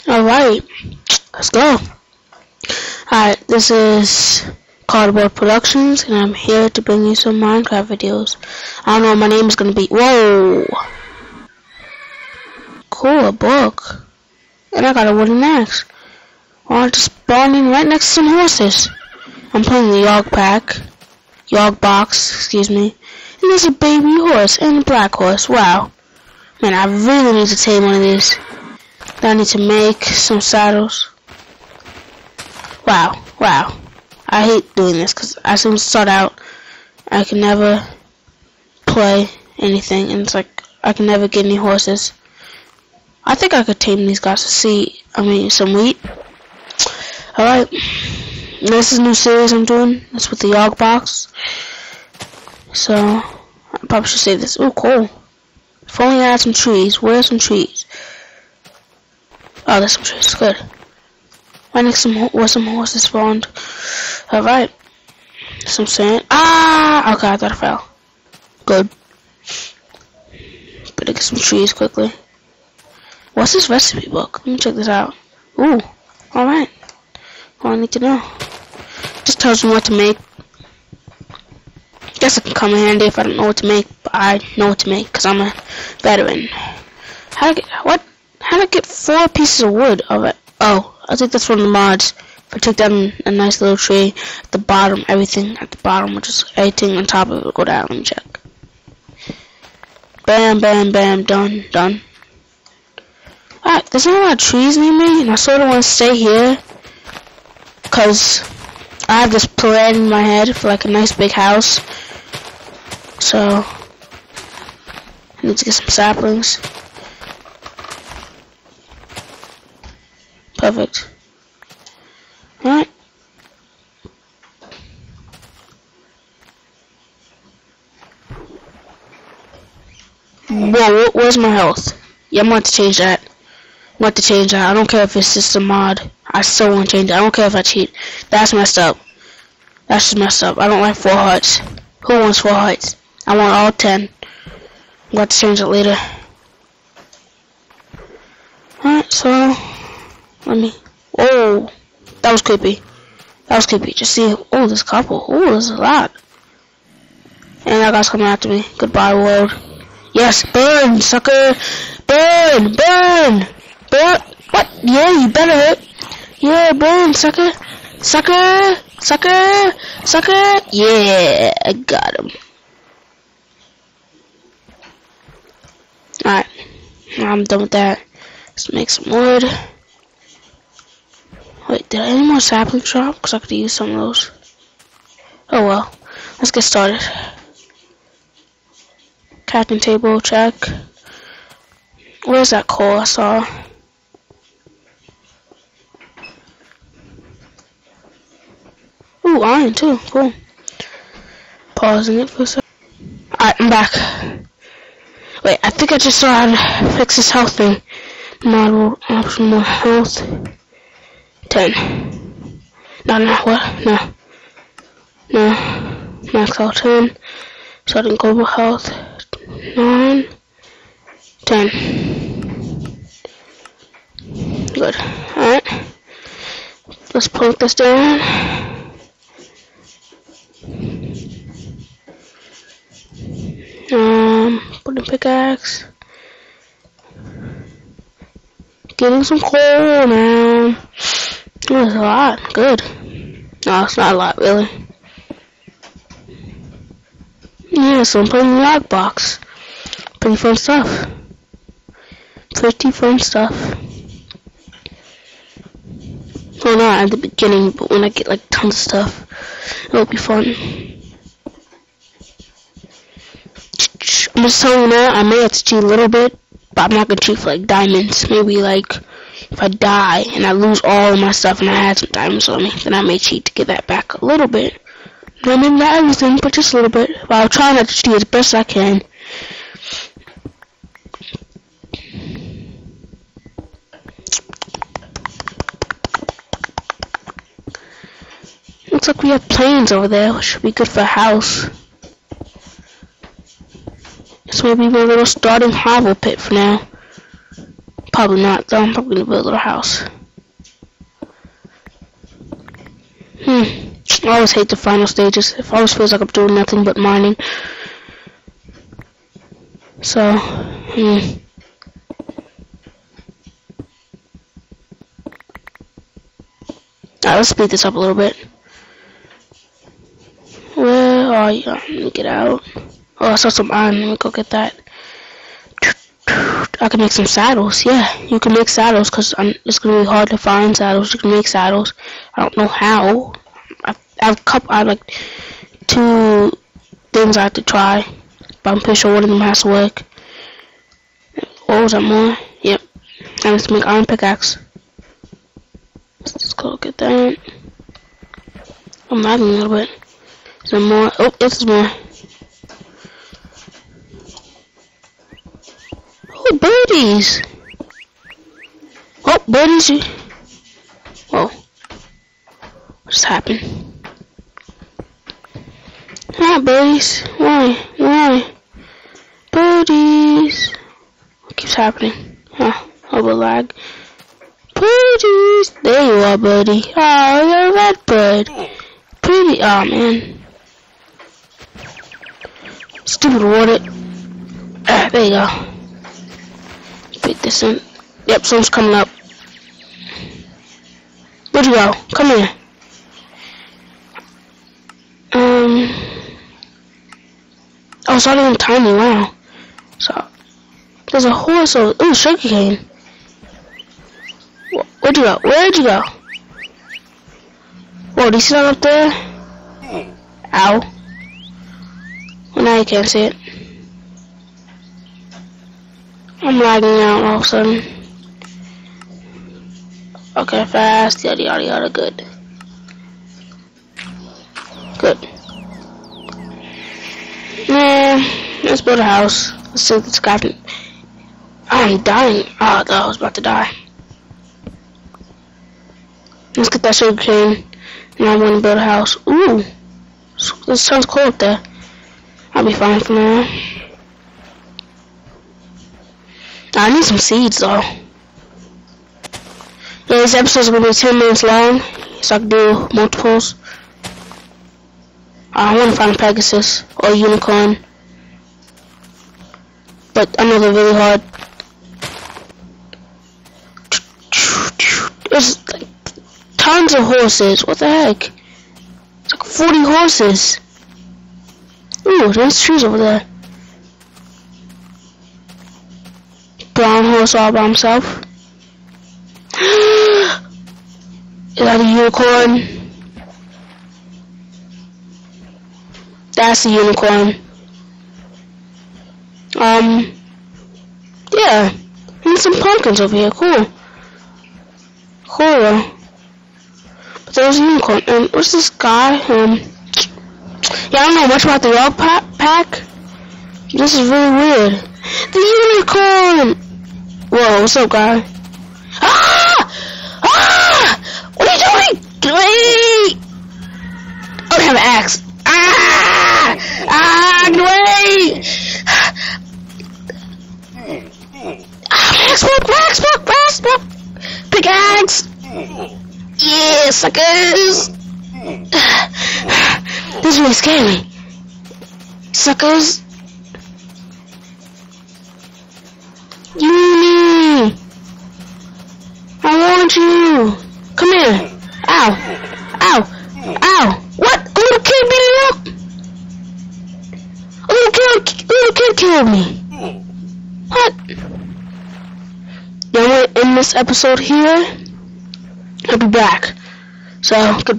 Alright, let's go. Alright, this is Cardboard Productions, and I'm here to bring you some Minecraft videos. I don't know what my name is gonna be. Whoa! Cool, a book. And I got a wooden axe. Oh, just spawning right next to some horses. I'm playing the Yog box, excuse me. And there's a baby horse and a black horse. Wow. Man, I really need to tame one of these. I need to make some saddles. Wow. I hate doing this because as soon as I start out, I can never play anything, and it's like I can never get any horses. I think I could tame these guys to some wheat. Alright, this is a new series I'm doing. It's with the Yog box. So, I probably should save this. Oh, cool. If only I had some trees. Where are some trees? Oh, there's some trees. Good. Right next to where some horses spawned. Alright. Some sand. Ah! Okay, I thought I fell. Good. Better get some trees quickly. What's this recipe book? Let me check this out. Ooh. Alright. All I need to know. Just tells me what to make. Guess it can come in handy if I don't know what to make, but I know what to make because I'm a veteran. How did I get 4 pieces of wood? Alright. Oh, I think that's one of the mods. If I took down a nice little tree at the bottom, everything at the bottom, which is everything on top of it, will go down. Let me check. Bam, bam, bam, done. Alright, there's not a lot of trees near me, and I sort of want to stay here because I have this plan in my head for like a nice big house. So I need to get some saplings. Perfect. Alright. Whoa, where's my health? Yeah, I'm going to change that. I don't care if it's just a mod. I still want to change it. I don't care if I cheat. That's messed up. That's just messed up. I don't like 4 hearts. Who wants 4 hearts? I want all 10. I'm going to change it later. Alright, so let me. Whoa, that was creepy. Just see. Oh, there's a couple. Oh, there's a lot. And that guy's coming after me. Goodbye, world. Yes, burn, sucker. Burn. What? Yeah, you better hit. Yeah, burn, sucker. Yeah, I got him. Alright, now I'm done with that. Let's make some wood. Wait, did any more saplings drop? Because I could use some of those. Oh well. Let's get started. Crafting table, check. Where's that coal I saw? Ooh, iron too. Cool. Pausing it for a second. Alright, I'm back. Wait, I think I just saw how to fix this health thing. Model option more health. 10. No, what? No. Max health 10. Starting global health 9. 10. Good. Alright. Let's plunk this down. Put in pickaxe. Getting some coal now. That's a lot. Good. No, it's not a lot, really. Yeah, so I'm playing the Yog box. Pretty fun stuff. Well, not at the beginning, but when I get like tons of stuff, it'll be fun. I'm just telling you now, I may have to cheat a little bit, but I'm not gonna cheat for like diamonds. Maybe like if I die and I lose all of my stuff and I had some diamonds on me, then I may cheat to get that back a little bit. No, maybe not everything, but just a little bit. But I'll try not to cheat as best I can. Looks like we have plains over there, which should be good for a house. This may be my little starting hovel pit for now. Probably not, though. I'm probably gonna build a little house. I always hate the final stages. It always feels like I'm doing nothing but mining. So, Alright, let's speed this up a little bit. Where are you? Let me get out. Oh, I saw some iron. Let me go get that. I can make some saddles. Yeah, you can make saddles because it's going to be hard to find saddles. You can make saddles. I don't know how. I have like 2 things I have to try, but I'm pretty sure one of them has to work. Oh, was that more? Yep. I need to make iron pickaxe. Let's just go get that. I'm lagging a little bit. Is there more? Oh, yes, there's more. Oh, birdies! Oh, birdies! Whoa. What just happened? Ah, birdies. Why? Birdies. What keeps happening? Oh, over lag. Birdies. There you are, birdie. Oh, you're a red bird. Pretty. Oh, man. Stupid water. There you go. Pick this in. Yep, someone's coming up. Where'd you go? Come here. Oh, it's not even tiny. Wow. So, there's a horse over. Ooh, sugarcane. Where'd you go? Where'd you go? Whoa, do you see that up there? Ow. Well, now you can't see it. I'm lagging out all of a sudden. Okay, fast. Yada yada yada. Good. Let's build a house. Let's see if this guy can. I'm dying. Oh, I thought I was about to die. Let's get that sugar cane. And I want to build a house. Ooh. This sounds cool up there. I'll be fine for now. I need some seeds though. Yeah, this episode's gonna be 10 minutes long, so I can do multiples. I want to find a Pegasus or a unicorn, but I know they're really hard. There's like tons of horses. What the heck? It's like 40 horses. Ooh, there's trees over there. Brown horse all by himself. Is that a unicorn? That's a unicorn. Yeah. And some pumpkins over here. Cool. Cool. But there's a unicorn. And what's this guy? Yeah, I don't know much about the dog pack. This is really weird. The unicorn! Whoa, what's up, guy? Ah! Ah! What are you doing? Get away! Oh, I have an axe. Ah! Ah! Get away! Max walk! Pickaxe! Yeah, suckers! This is really scary. Suckers! Uni! I want you! Come here! Ow! Ow! Ow! What? A little kid beat me up? A little kid killed me! What? Yeah, I'm gonna end this episode here. I'll be back. So, goodbye.